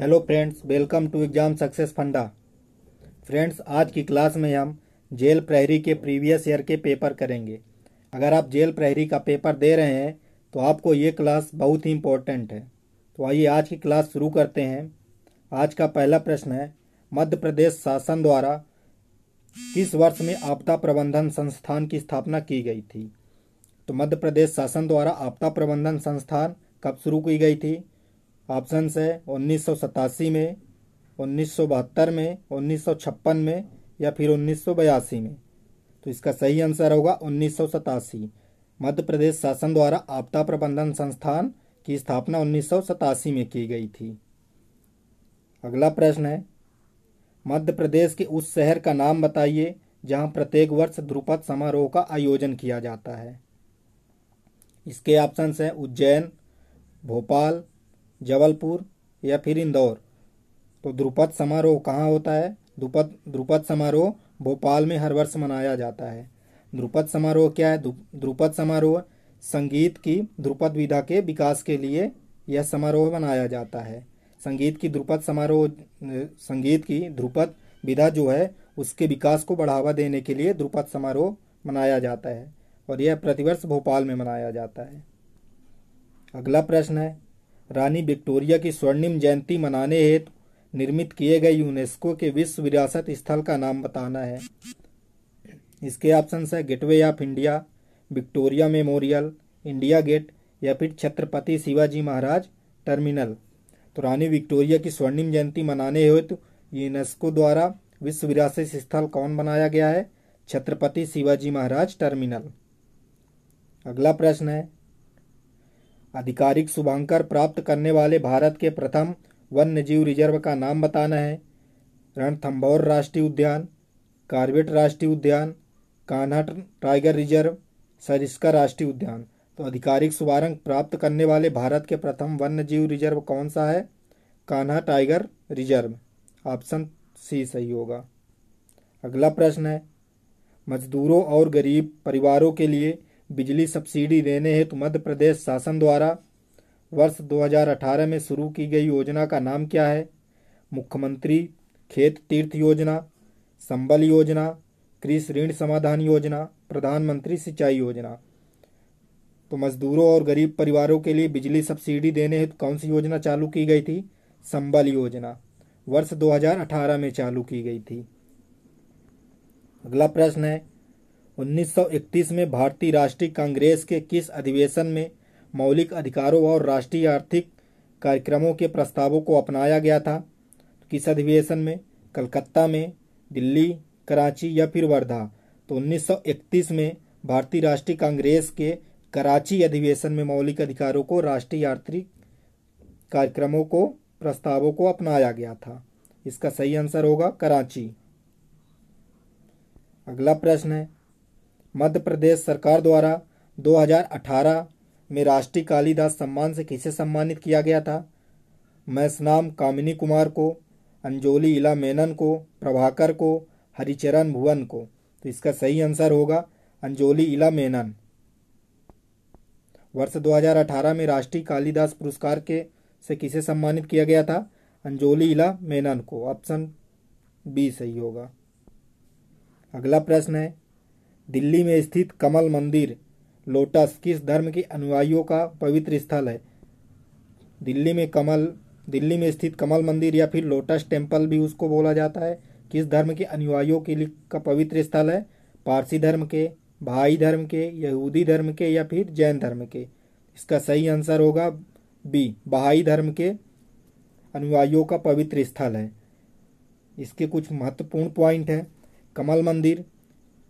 Hello friends, welcome to exam success funda. Friends, आज की class में हम जेल प्रहरी के प्रीवियस ईयर के पेपर करेंगे। अगर आप जेल प्रहरी का पेपर दे रहे हैं तो आपको ये क्लास बहुत ही इम्पोर्टेंट है। तो आइए आज की क्लास शुरू करते हैं। आज का पहला प्रश्न है, मध्य प्रदेश शासन द्वारा किस वर्ष में आपदा प्रबंधन संस्थान की स्थापना की गई थी? तो मध्य प्रदेश शासन द्वारा आपदा प्रबंधन संस्थान कब शुरू की गई थी? ऑप्शन है 1987 में, 1972 में, 1956 में या फिर 1982 में। तो इसका सही आंसर होगा 1987। मध्य प्रदेश शासन द्वारा आपदा प्रबंधन संस्थान की स्थापना 1987 में की गई थी। अगला प्रश्न है, मध्य प्रदेश के उस शहर का नाम बताइए जहां प्रत्येक वर्ष ध्रुपद समारोह का आयोजन किया जाता है। इसके ऑप्शंस हैं उज्जैन, भोपाल, जबलपुर या फिर इंदौर। तो ध्रुपद समारोह कहाँ होता है? ध्रुपद समारोह भोपाल में हर वर्ष मनाया जाता है। ध्रुपद समारोह क्या है? ध्रुपद समारोह संगीत की ध्रुपद विधा के विकास के लिए यह समारोह मनाया जाता है। संगीत की ध्रुपद विधा जो है उसके विकास को बढ़ावा देने के लिए ध्रुपद समारोह मनाया जाता है और यह प्रतिवर्ष भोपाल में मनाया जाता है। अगला प्रश्न है, रानी विक्टोरिया की स्वर्णिम जयंती मनाने हेतु निर्मित किए गए यूनेस्को के विश्व विरासत स्थल का नाम बताना है। इसके ऑप्शन है Gateway of India, Victoria Memorial, India Gate या फिर छत्रपति शिवाजी महाराज टर्मिनल। तो रानी विक्टोरिया की स्वर्णिम जयंती मनाने हेतु यूनेस्को द्वारा विश्व विरासत स्थल कौन बनाया गया है? छत्रपति शिवाजी महाराज टर्मिनल। अगला प्रश्न है, आधिकारिक शुभांकर प्राप्त करने वाले भारत के प्रथम वन्यजीव रिजर्व का नाम बताना है। रणथंभौर राष्ट्रीय उद्यान, कॉर्बेट राष्ट्रीय उद्यान, कान्हा टाइगर रिजर्व, सरिस्का राष्ट्रीय उद्यान। तो आधिकारिक शुभारंभ प्राप्त करने वाले भारत के प्रथम वन्यजीव रिजर्व कौन सा है? Kanha tiger reserve. Option C सही होगा। अगला प्रश्न है, मजदूरों और गरीब परिवारों के लिए बिजली सब्सिडी देने हेतु मध्य प्रदेश शासन द्वारा वर्ष 2018 में शुरू की गई योजना का नाम क्या है? मुख्यमंत्री खेत तीर्थ योजना, संबल योजना, कृषि ऋण समाधान योजना, प्रधानमंत्री सिंचाई योजना। तो मजदूरों और गरीब परिवारों के लिए बिजली सब्सिडी देने हेतु कौन सी योजना चालू की गई थी? संबल योजना वर्ष 2018 में चालू की गई थी। अगला प्रश्न है, 1931 में भारतीय राष्ट्रीय कांग्रेस के किस अधिवेशन में मौलिक अधिकारों और राष्ट्रीय आर्थिक कार्यक्रमों के प्रस्तावों को अपनाया गया था? किस अधिवेशन में? कलकत्ता में, दिल्ली, कराची या फिर वर्धा। तो 1931 में भारतीय राष्ट्रीय कांग्रेस के कराची अधिवेशन में मौलिक अधिकारों को राष्ट्रीय आर्थिक कार्यक्रमों को प्रस्तावों को अपनाया गया था। इसका सही आंसर होगा कराची। अगला प्रश्न है, मध्य प्रदेश सरकार द्वारा 2018 में राष्ट्रीय कालिदास सम्मान से किसे सम्मानित किया गया था? मैसनाम कामिनी कुमार को, अंजोली इला मेनन को, प्रभाकर को, हरिचरण भुवन को। तो इसका सही आंसर होगा अंजोली इला मेनन। वर्ष 2018 में राष्ट्रीय कालिदास पुरस्कार से किसे सम्मानित किया गया था? अंजोली इला मेनन को। ऑप्शन बी सही होगा। अगला प्रश्न है, दिल्ली में स्थित कमल मंदिर लोटस किस धर्म के अनुयायियों का पवित्र स्थल है? दिल्ली में स्थित कमल मंदिर या फिर लोटस टेम्पल भी उसको बोला जाता है, किस धर्म के अनुयायियों के लिए का पवित्र स्थल है? पारसी धर्म के, बहाई धर्म के, यहूदी धर्म के या फिर जैन धर्म के। इसका सही आंसर होगा बी, बहाई धर्म के अनुयायियों का पवित्र स्थल है। इसके कुछ महत्वपूर्ण पॉइंट हैं।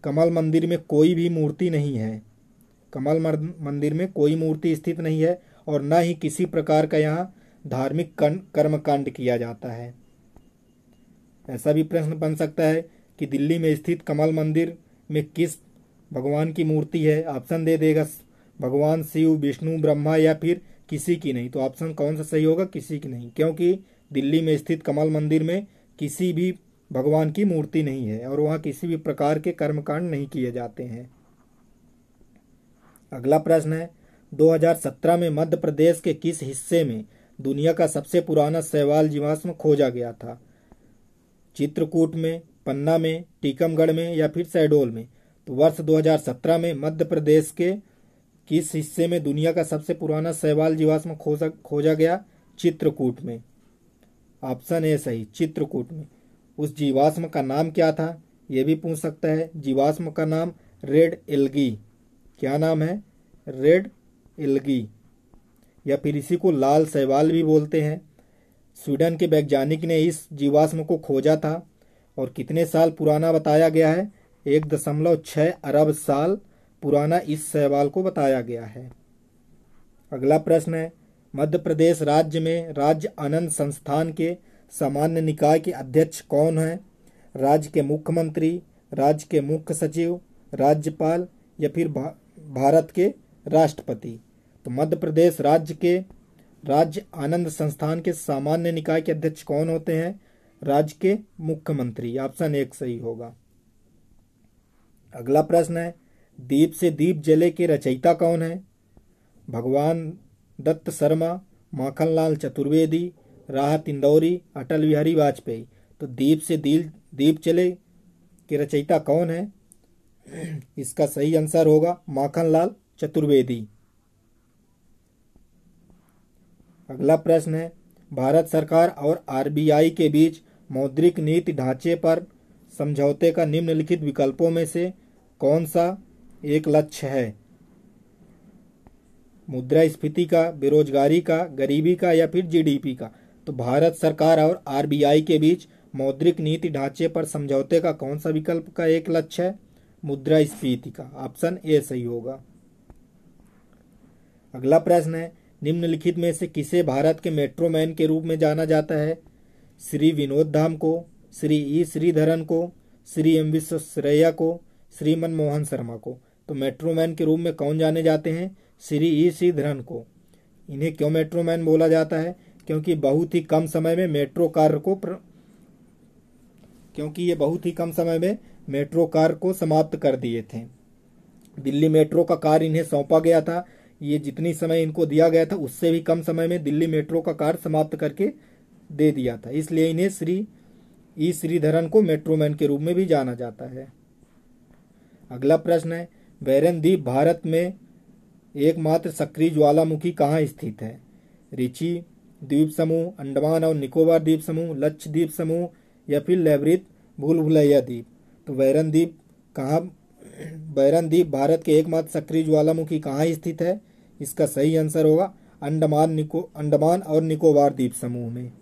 कमल मंदिर में कोई भी मूर्ति नहीं है। कमल मंदिर में कोई मूर्ति स्थित नहीं है और न ही किसी प्रकार का यहाँ धार्मिक कर्मकांड किया जाता है। ऐसा भी प्रश्न बन सकता है कि दिल्ली में स्थित कमल मंदिर में किस भगवान की मूर्ति है? ऑप्शन दे देगा भगवान शिव, विष्णु, ब्रह्मा या फिर किसी की नहीं। तो ऑप्शन कौन सा सही होगा? किसी की नहीं, क्योंकि दिल्ली में स्थित कमल मंदिर में किसी भी भगवान की मूर्ति नहीं है और वहाँ किसी भी प्रकार के कर्मकांड नहीं किए जाते हैं। अगला प्रश्न है, 2017 में मध्य प्रदेश के किस हिस्से में दुनिया का सबसे पुराना शैवाल जीवाश्म खोजा गया था? चित्रकूट में, पन्ना में, टीकमगढ़ में या फिर शहडोल में? तो वर्ष 2017 में मध्य प्रदेश के किस हिस्से में दुनिया का सबसे पुराना शैवाल जीवाश्म खोजा गया? चित्रकूट में। ऑप्शन ए सही, चित्रकूट में। उस जीवाश्म का नाम क्या था? ये भी पूछ सकता है। जीवाश्म का नाम रेड एल्गी। क्या नाम है? रेड एल्गी, या फिर इसी को लाल शैवाल भी बोलते हैं। स्वीडन के वैज्ञानिक ने इस जीवाश्म को खोजा था और कितने साल पुराना बताया गया है? 1.6 अरब साल पुराना इस शैवाल को बताया गया है। अगला प्रश्न है, मध्य प्रदेश राज्य में राज्य आनंद संस्थान के सामान्य निकाय के अध्यक्ष कौन है? राज्य के मुख्यमंत्री, राज्य के मुख्य सचिव, राज्यपाल या फिर भारत के राष्ट्रपति? तो मध्य प्रदेश राज्य के राज्य आनंद संस्थान के सामान्य निकाय के अध्यक्ष कौन होते हैं? राज्य के मुख्यमंत्री। ऑप्शन एक सही होगा। अगला प्रश्न है, दीप से दीप जले के रचयिता कौन है? भगवान दत्त शर्मा, माखनलाल चतुर्वेदी, राहत इंदौरी, अटल बिहारी वाजपेयी? तो दीप से दीप जले के रचयिता कौन है? इसका सही आंसर होगा माखनलाल चतुर्वेदी। अगला प्रश्न है, भारत सरकार और आरबीआई के बीच मौद्रिक नीति ढांचे पर समझौते का निम्नलिखित विकल्पों में से कौन सा एक लक्ष्य है? मुद्रास्फीति का, बेरोजगारी का, गरीबी का या फिर जीडीपी का? तो भारत सरकार और आरबीआई के बीच मौद्रिक नीति ढांचे पर समझौते का कौन सा विकल्प का एक लक्ष्य है? मुद्रास्फीति का। ऑप्शन ए सही होगा। अगला प्रश्न है, निम्नलिखित में से किसे भारत के मेट्रो मैन के रूप में जाना जाता है? श्री विनोद धाम को, श्री ई श्रीधरन को, श्री एम विश्वेश्वरैया को, श्री मनमोहन शर्मा को? तो मेट्रो मैन के रूप में कौन जाने जाते हैं? श्री ई श्रीधरन को। इन्हें क्यों मेट्रो मैन बोला जाता है? क्योंकि बहुत ही कम समय में मेट्रो कार्य को समाप्त कर दिए थे। दिल्ली मेट्रो का कार्य इन्हें सौंपा गया था। ये जितनी समय इनको दिया गया था उससे भी कम समय में दिल्ली मेट्रो का कार्य समाप्त करके दे दिया था, इसलिए इन्हें श्री ई श्रीधरन को मेट्रो मैन के रूप में भी जाना जाता है। अगला प्रश्न है, बैरन द्वीप भारत में एकमात्र सक्रिय ज्वालामुखी कहाँ स्थित है? रिची द्वीप समूह, अंडमान और निकोबार द्वीप समूह, लक्षद्वीप समूह या फिर लेवरित भूल भुलैया द्वीप? तो बैरन द्वीप भारत के एकमात्र सक्रिय ज्वालामुखी कहाँ स्थित है? इसका सही आंसर होगा अंडमान और निकोबार द्वीप समूह में।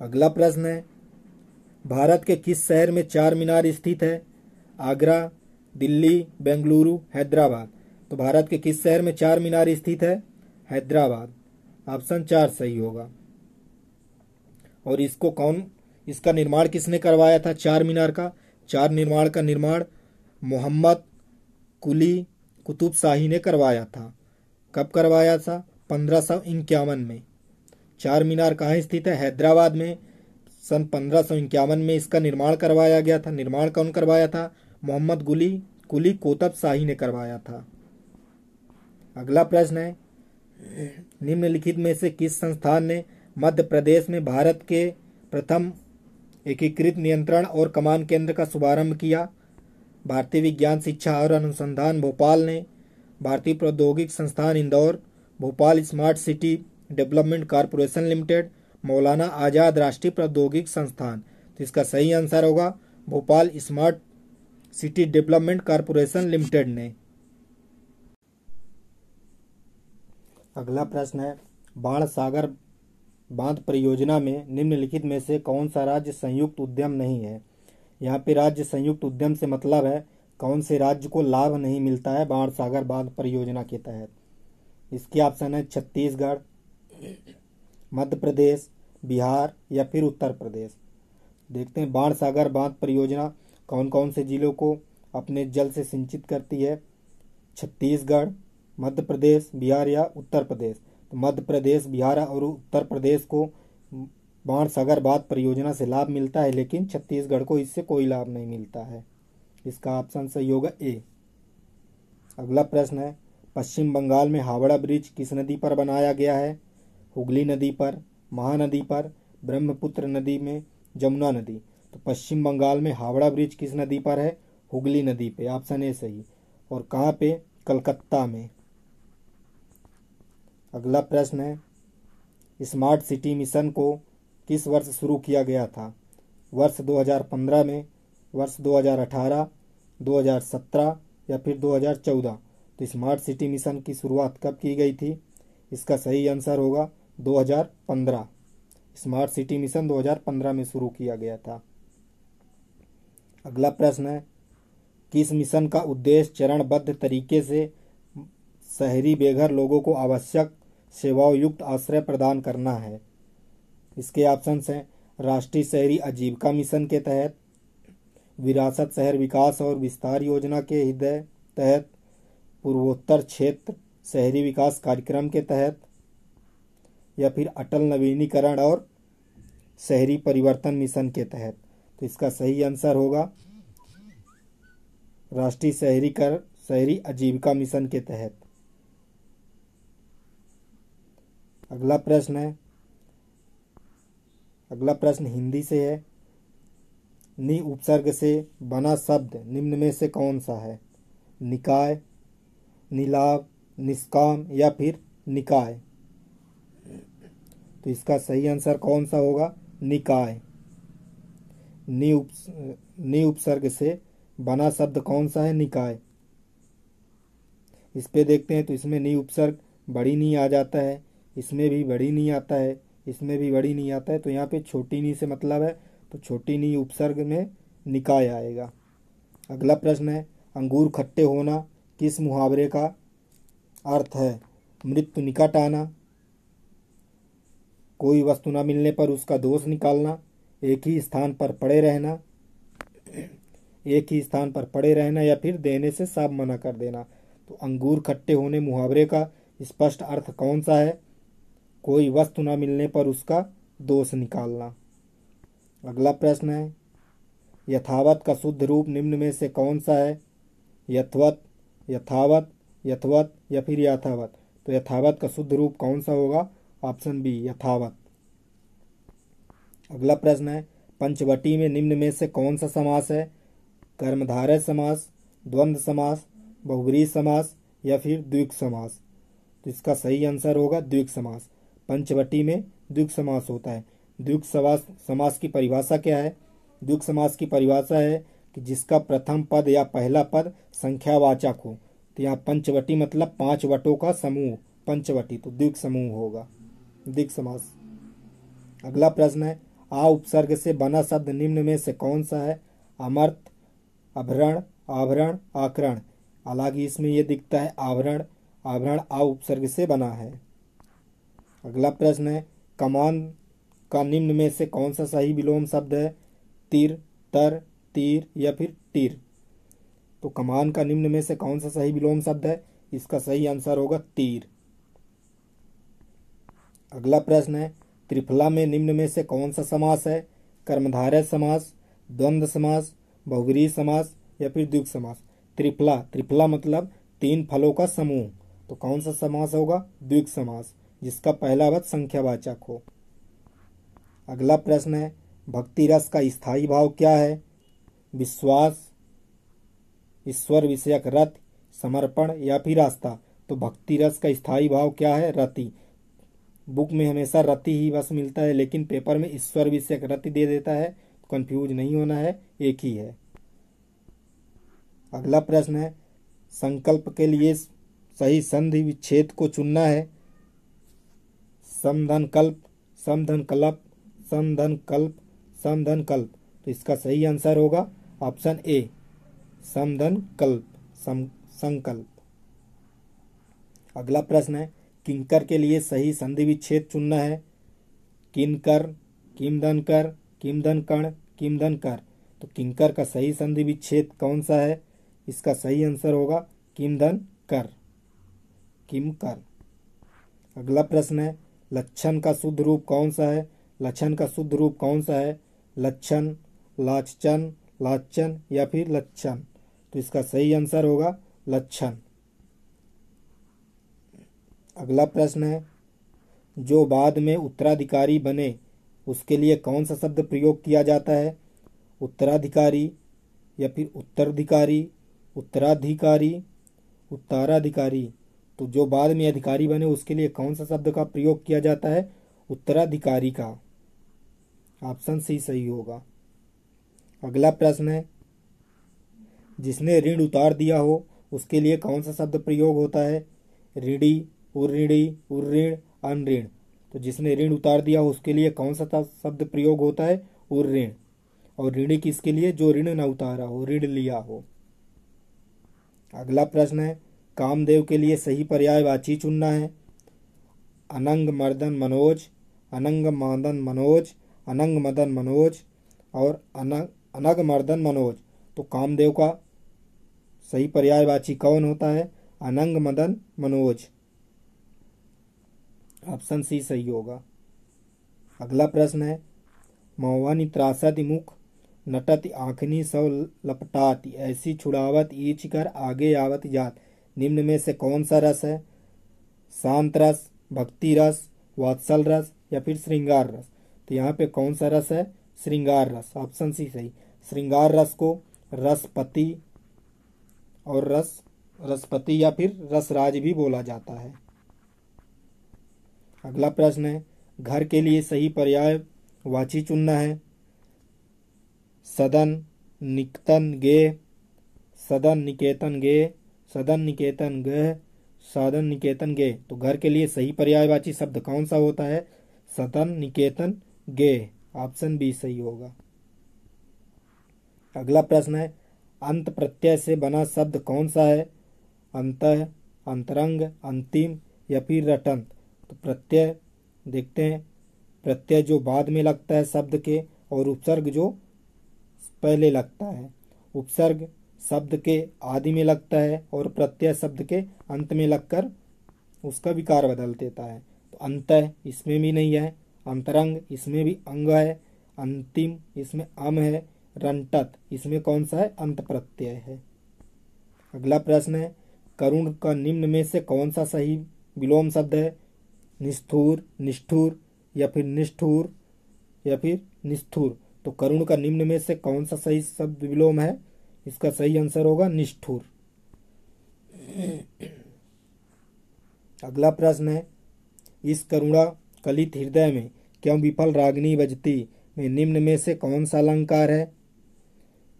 अगला प्रश्न है, भारत के किस शहर में चार मीनार स्थित है? आगरा, दिल्ली, बेंगलुरु, हैदराबाद? तो भारत के किस शहर में चार मीनार स्थित है? हैदराबाद। ऑप्शन 4 सही होगा। और इसका निर्माण किसने करवाया था? चार मीनार का निर्माण मोहम्मद कुली कुतुब शाही ने करवाया था। कब करवाया था? 1551 में। चार मीनार कहाँ स्थित है? हैदराबाद में। सन 1551 में इसका निर्माण करवाया गया था। निर्माण कौन करवाया था? मोहम्मद कुली कुतुब शाही ने करवाया था। अगला प्रश्न है, निम्नलिखित में से किस संस्थान ने मध्य प्रदेश में भारत के प्रथम एकीकृत नियंत्रण और कमान केंद्र का शुभारंभ किया? भारतीय विज्ञान शिक्षा और अनुसंधान भोपाल ने, भारतीय प्रौद्योगिक संस्थान Indore, Bhopal smart city development corporation limited, मौलाना आज़ाद राष्ट्रीय प्रौद्योगिक संस्थान? तो इसका सही आंसर होगा Bhopal smart city development corporation limited ने। अगला प्रश्न है, बाणसागर बांध परियोजना में निम्नलिखित में से कौन सा राज्य संयुक्त उद्यम नहीं है? यहाँ पे राज्य संयुक्त उद्यम से मतलब है कौन से राज्य को लाभ नहीं मिलता है बाणसागर बांध परियोजना के तहत। इसके ऑप्शन है छत्तीसगढ़, मध्य प्रदेश, बिहार या फिर उत्तर प्रदेश। देखते हैं बाणसागर बांध परियोजना कौन कौन से जिलों को अपने जल से सिंचित करती है। छत्तीसगढ़, मध्य प्रदेश, बिहार या उत्तर प्रदेश। तो मध्य प्रदेश, बिहार और उत्तर प्रदेश को बाणसागर बांध परियोजना से लाभ मिलता है, लेकिन छत्तीसगढ़ को इससे कोई लाभ नहीं मिलता है। इसका ऑप्शन सही होगा ए। अगला प्रश्न है, पश्चिम बंगाल में हावड़ा ब्रिज किस नदी पर बनाया गया है? हुगली नदी पर, महानदी पर, ब्रह्मपुत्र नदी में, जमुना नदी। तो पश्चिम बंगाल में हावड़ा ब्रिज किस नदी पर है? हुगली नदी पे, ऑप्शन ए सही। और कहाँ पे? कलकत्ता में। अगला प्रश्न है, स्मार्ट सिटी मिशन को किस वर्ष शुरू किया गया था? वर्ष 2015 में, वर्ष 2018, 2017 या फिर 2014? तो स्मार्ट सिटी मिशन की शुरुआत कब की गई थी? इसका सही आंसर होगा 2015। स्मार्ट सिटी मिशन 2015 में शुरू किया गया था। अगला प्रश्न है, किस मिशन का उद्देश्य चरणबद्ध तरीके से शहरी बेघर लोगों को आवश्यक सेवाओं युक्त आश्रय प्रदान करना है? इसके ऑप्शंस हैं, राष्ट्रीय शहरी आजीविका मिशन के तहत, विरासत शहर विकास और विस्तार योजना के तहत, पूर्वोत्तर क्षेत्र शहरी विकास कार्यक्रम के तहत, या फिर अटल नवीनीकरण और शहरी परिवर्तन मिशन के तहत। तो इसका सही आंसर होगा राष्ट्रीय शहरी आजीविका मिशन के तहत। अगला प्रश्न हिंदी से है। नि उपसर्ग से बना शब्द निम्न में से कौन सा है? निकाय, निलाभ, निष्काम या फिर निकाय? तो इसका सही आंसर कौन सा होगा? निकाय। नि उपसर्ग से बना शब्द कौन सा है? निकाय। इस पे देखते हैं तो इसमें नि उपसर्ग बड़ी नी आ जाता है, इसमें भी बड़ी नी आता है, इसमें भी बड़ी नी आता है। तो यहाँ पे छोटी नी से मतलब है, तो छोटी नी उपसर्ग में निकाय आएगा। अगला प्रश्न है, अंगूर खट्टे होना किस मुहावरे का अर्थ है? मृत्यु निकट आना, कोई वस्तु न मिलने पर उसका दोष निकालना, एक ही स्थान पर पड़े रहना या फिर देने से साफ मना कर देना। तो अंगूर खट्टे होने मुहावरे का स्पष्ट अर्थ कौन सा है? कोई वस्तु न मिलने पर उसका दोष निकालना। अगला प्रश्न है, यथावत का शुद्ध रूप निम्न में से कौन सा है? यथवत, यथावत, यथवत या फिर यथावत? तो यथावत का शुद्ध रूप कौन सा होगा? ऑप्शन बी, यथावत। अगला प्रश्न है, पंचवटी में निम्न में से कौन सा समास है? कर्मधारय समास, द्वंद्व समास, बहुब्रीहि समास या फिर द्विगु समास? तो इसका सही आंसर होगा द्विगु समास। पंचवटी में द्विगु समास होता है। द्विगु समास की परिभाषा क्या है? द्विगु समास की परिभाषा है कि जिसका प्रथम पद या पहला पद संख्यावाचक हो। तो यहाँ पंचवटी मतलब 5 वटों का समूह, पंचवटी, तो द्विगु समूह होगा, द्विगु समास। अगला प्रश्न है, आ उपसर्ग से बना शब्द निम्न में से कौन सा है? अमर्त, अभरण, आभरण, आकरण। हालांकि इसमें यह दिखता है आभरण, आभरण आ उपसर्ग से बना है। अगला प्रश्न है, कमान का निम्न में से कौन सा सही विलोम शब्द है? तीर, तर, तीर या फिर तीर? तो कमान का निम्न में से कौन सा सही विलोम शब्द है? इसका सही आंसर होगा तीर। अगला प्रश्न है, त्रिफला में निम्न में से कौन सा समास है? कर्मधारय समास, द्वंद्व समास, बहुब्रीहि समास या फिर द्विगु समास? त्रिफला मतलब 3 फलों का समूह। तो कौन सा समास होगा? द्विगु समास, जिसका पहला पद संख्यावाचक हो। अगला प्रश्न है, भक्ति रस का स्थायी भाव क्या है? विश्वास, ईश्वर विषयक रति, समर्पण या फिर आस्था? तो भक्ति रस का स्थायी भाव क्या है? रति। बुक में हमेशा रति ही बस मिलता है, लेकिन पेपर में ईश्वर विषयक रति दे देता है, कंफ्यूज नहीं होना है, एक ही है। अगला प्रश्न है, संकल्प के लिए सही संधि विच्छेद को चुनना है। समधनकल्प, समधनकल्प, समधनकल्प, समधनकल्प। तो इसका सही आंसर होगा ऑप्शन ए, समधनकल्प, संकल्प। अगला प्रश्न है, किंकर के लिए सही संधि विच्छेद चुनना है। किनकर, किमधनकर, किमधनकण, किमधनकर। तो किंकर का सही संधि विच्छेद कौन सा है? इसका सही आंसर होगा किमधनकर, किमकर। अगला प्रश्न है, लक्षण का शुद्ध रूप कौन सा है? लक्षण का शुद्ध रूप कौन सा है? लक्षण, लाछन, लाचन, या फिर लक्षण? तो इसका सही आंसर होगा लक्षण। अगला प्रश्न है, जो बाद में उत्तराधिकारी बने उसके लिए कौन सा शब्द प्रयोग किया जाता है? उत्तराधिकारी या फिर उत्तराधिकारी, उत्तराधिकारी, उत्तराधिकारी। तो जो बाद में अधिकारी बने उसके लिए कौन सा शब्द का प्रयोग किया जाता है? उत्तराधिकारी का। ऑप्शन सी सही होगा। अगला प्रश्न है, जिसने ऋण उतार दिया हो उसके लिए कौन सा शब्द प्रयोग होता है? ऋणी, उर्ऋणी, उर्ऋण, अनऋण। तो जिसने ऋण उतार दिया हो उसके लिए कौन सा शब्द प्रयोग होता है? उर्ऋण। और ऋणी किसके लिए? जो ऋण न उतारा हो, ऋण लिया हो। अगला प्रश्न है, कामदेव के लिए सही पर्यायवाची चुनना है। अनंग मर्दन मनोज, अनंग मदन मनोज, अनंग मदन मनोज और अनग मर्दन मनोज। तो कामदेव का सही पर्यायवाची कौन होता है? अनंग मदन मनोज। ऑप्शन सी सही होगा। अगला प्रश्न है, महुआनी त्रासति मुख नटति आँखनी सौ लपटाति ऐसी छुड़ावत ईच कर आगे आवत जात। निम्न में से कौन सा रस है? शांत रस, भक्ति रस, वात्सल रस या फिर श्रृंगार रस। तो यहाँ पे कौन सा रस है? श्रृंगार रस। ऑप्शन सी सही। श्रृंगार रस को रसपति और रसपति या फिर रसराज भी बोला जाता है। अगला प्रश्न है, घर के लिए सही पर्यायवाची चुनना है। सदन निकेतन गे, सदन निकेतन गे, सदन निकेतन गह, सदन निकेतन गे। तो घर के लिए सही पर्यायवाची शब्द कौन सा होता है? सदन निकेतन गे। ऑप्शन बी सही होगा। अगला प्रश्न है, अंत प्रत्यय से बना शब्द कौन सा है? अंतः, अंतरंग, अंतिम या फिर रटंत। तो प्रत्यय देखते हैं, प्रत्यय जो बाद में लगता है शब्द के और उपसर्ग जो पहले लगता है। उपसर्ग शब्द के आदि में लगता है और प्रत्यय शब्द के अंत में लगकर उसका विकार बदल देता है। तो अंतः इसमें भी नहीं है, अंतरंग इसमें भी अंग है, अंतिम इसमें अम है, रंटत इसमें कौन सा है? अंत प्रत्यय है। अगला प्रश्न है, करुण का निम्न में से कौन सा सही विलोम शब्द है? निष्ठुर, निष्ठुर या फिर निष्ठुर या फिर निष्ठुर। तो करुण का निम्न में से कौन सा सही शब्द विलोम है? इसका सही आंसर होगा निष्ठुर। अगला प्रश्न है, इस करुणा कलित हृदय में क्यों विफल रागनी बजती में निम्न में से कौन सा अलंकार है?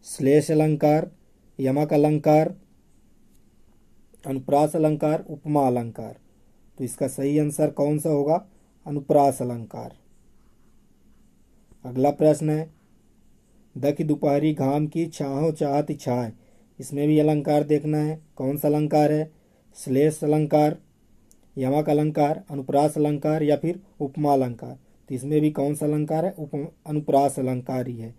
श्लेष अलंकार, यमक अलंकार, अनुप्रास अलंकार, उपमा अलंकार। तो इसका सही आंसर कौन सा होगा? अनुप्रास अलंकार। अगला प्रश्न है, दखि दोपहरी घाम की छाहो चाहत छाए। इसमें भी अलंकार देखना है, कौन सा अलंकार है? श्लेष अलंकार, यमक अलंकार, अनुप्रास अलंकार या फिर उपमा अलंकार। तो इसमें भी कौन सा अलंकार है? अनुप्रास अलंकार ही है।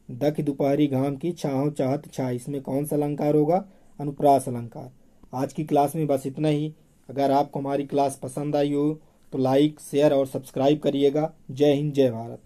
दखि दोपहरी घाम की छाहो चाहत छाए, इसमें कौन सा अलंकार होगा? अनुप्रास अलंकार। आज की क्लास में बस इतना ही। अगर आपको हमारी क्लास पसंद आई हो तो लाइक, शेयर और सब्सक्राइब करिएगा। जय हिंद, जय भारत।